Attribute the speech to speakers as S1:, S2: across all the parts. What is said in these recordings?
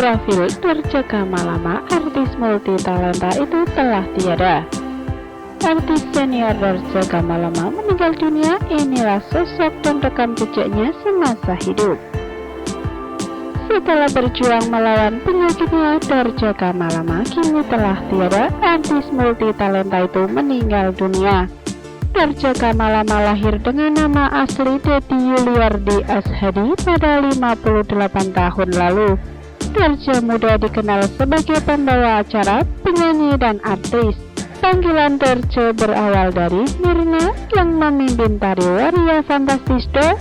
S1: Profil Dorce Gamalama, artis multitalenta itu telah tiada. Artis senior Dorce Gamalama meninggal dunia. Inilah sosok dan rekam jejaknya semasa hidup. Setelah berjuang melawan penyakitnya, Dorce Gamalama kini telah tiada. Artis multitalenta itu meninggal dunia. Dorce Gamalama lahir dengan nama asli Dedi Yuliardi Ashadi pada 58 tahun lalu. Dorce muda dikenal sebagai pembawa acara, penyanyi, dan artis. Panggilan Dorce berawal dari Mirna yang memimpin tari waria Fantastis Do,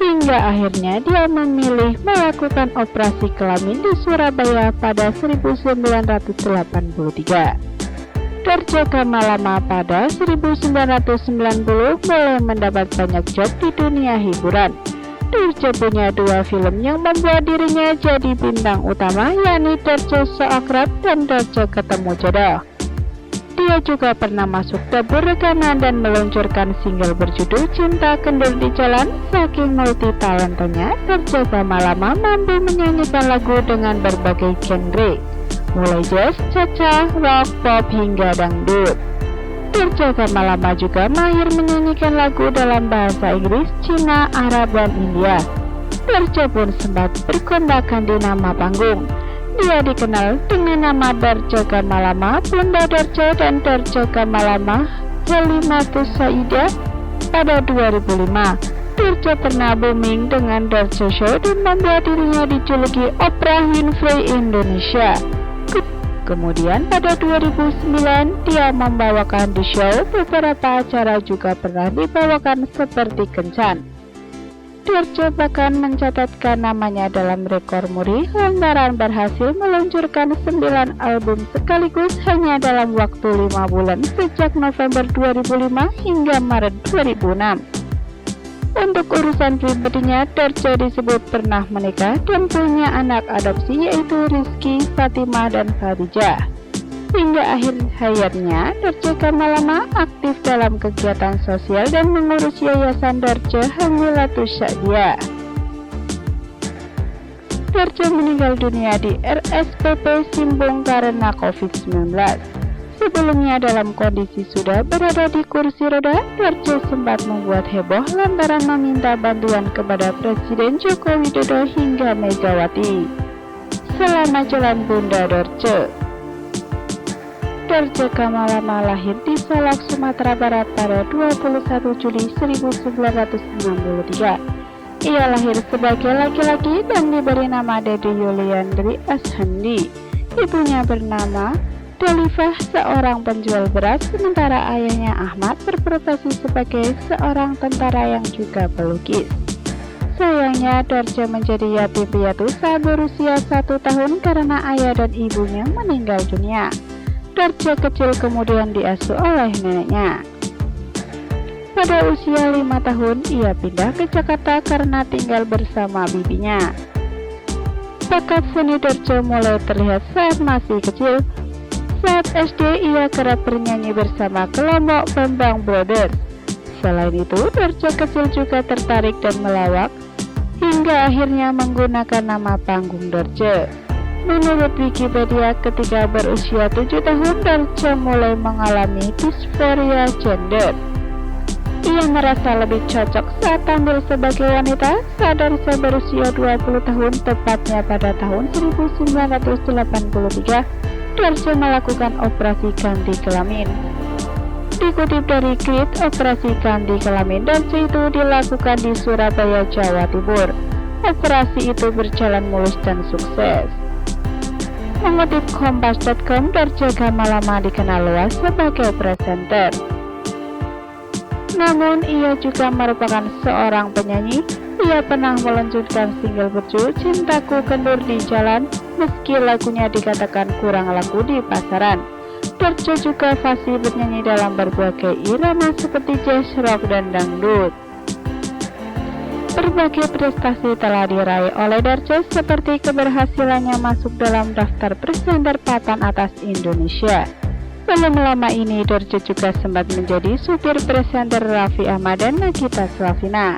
S1: hingga akhirnya dia memilih melakukan operasi kelamin di Surabaya pada 1983. Dorce Gamalama pada 1990 mulai mendapat banyak job di dunia hiburan. Dorce punya 2 film yang membuat dirinya jadi bintang utama, yakni Dorce So Akrab dan Dorce Ketemu Jodoh. Dia juga pernah masuk dapur rekanan dan meluncurkan single berjudul Cinta Kendur di Jalan. Saking multitalentanya, Dorce Gamalama mampu menyanyikan lagu dengan berbagai genre, mulai jazz, cha-cha, rock, pop, hingga dangdut. Dorce Gamalama juga mahir menyanyikan lagu dalam bahasa Inggris, Cina, Arab, dan India. Dorce pun sempat berkondakan di nama panggung. Dia dikenal dengan nama Dorce Gamalama, Bunda Dorce, dan Dorce Gamalama Halimatus Saidah pada 2005. Dorce pernah booming dengan Dorce Show dan membuat dirinya dijuluki Oprah Winfrey Indonesia. Kemudian pada 2009 dia membawakan The Show. Beberapa acara juga pernah dibawakan seperti Kencan. Dorce bahkan mencatatkan namanya dalam rekor muri lantaran berhasil meluncurkan 9 album sekaligus hanya dalam waktu 5 bulan sejak November 2005 hingga Maret 2006. Untuk urusan pribadinya, Dorce disebut pernah menikah dan punya anak adopsi yaitu Rizky, Fatimah, dan Khadijah. Hingga akhir hayatnya, Dorce Gamalama aktif dalam kegiatan sosial dan mengurus yayasan Dorce Hamilatus Sa'diyah. Dorce meninggal dunia di RSPP Simbung karena COVID-19. Sebelumnya dalam kondisi sudah berada di kursi roda, Dorce sempat membuat heboh lantaran meminta bantuan kepada Presiden Joko Widodo hingga Megawati. Selamat jalan Bunda Dorce. Dorce Gamalama lahir di Solok, Sumatera Barat pada 21 Juli 1963. Ia lahir sebagai laki-laki dan diberi nama Dedi Yuliardi Ashadi. Ibunya bernama Delifah, seorang penjual beras, sementara ayahnya Ahmad berprofesi sebagai seorang tentara yang juga pelukis. Sayangnya, Dorce menjadi yatim piatu saat berusia 1 tahun karena ayah dan ibunya meninggal dunia. Dorce kecil kemudian diasuh oleh neneknya. Pada usia 5 tahun, ia pindah ke Jakarta karena tinggal bersama bibinya. Bakat seni Dorce mulai terlihat saat masih kecil. Saat SD, ia kerap bernyanyi bersama kelompok Bambang Brothers. Selain itu, Dorce kecil juga tertarik dan melawak, hingga akhirnya menggunakan nama panggung Dorce. Menurut Wikipedia, ketika berusia 7 tahun, Dorce mulai mengalami disforia gender. Ia merasa lebih cocok saat tampil sebagai wanita saat Dorce berusia 20 tahun, tepatnya pada tahun 1983. Dorce melakukan operasi ganti kelamin. Dikutip dari Grid, operasi ganti kelamin Dorce itu dilakukan di Surabaya, Jawa Timur. Operasi itu berjalan mulus dan sukses. Mengutip Kompas.com, Dorce Gamalama dikenal luas sebagai presenter. Namun, ia juga merupakan seorang penyanyi. Ia pernah meluncurkan single berjudul Cintaku Kendur di Jalan, meski lagunya dikatakan kurang laku di pasaran. Dorce juga fasih bernyanyi dalam berbagai irama seperti jazz, rock, dan dangdut. Berbagai prestasi telah diraih oleh Dorce seperti keberhasilannya masuk dalam daftar presenter papan atas Indonesia. Belum lama ini, Dorce juga sempat menjadi supir presenter Raffi Ahmad dan Nagita Slavina.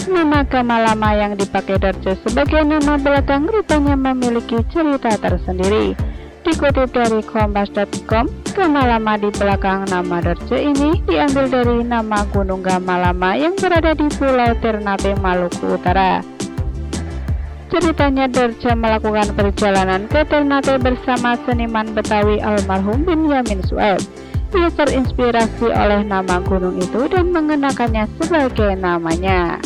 S1: Nama Gamalama yang dipakai Dorce sebagai nama belakang rupanya memiliki cerita tersendiri. Dikutip dari kompas.com, Gamalama di belakang nama Dorce ini diambil dari nama Gunung Gamalama yang berada di Pulau Ternate, Maluku Utara. Ceritanya, Dorce melakukan perjalanan ke Ternate bersama seniman Betawi almarhum Benyamin Sueb. Ia terinspirasi oleh nama gunung itu dan mengenakannya sebagai namanya.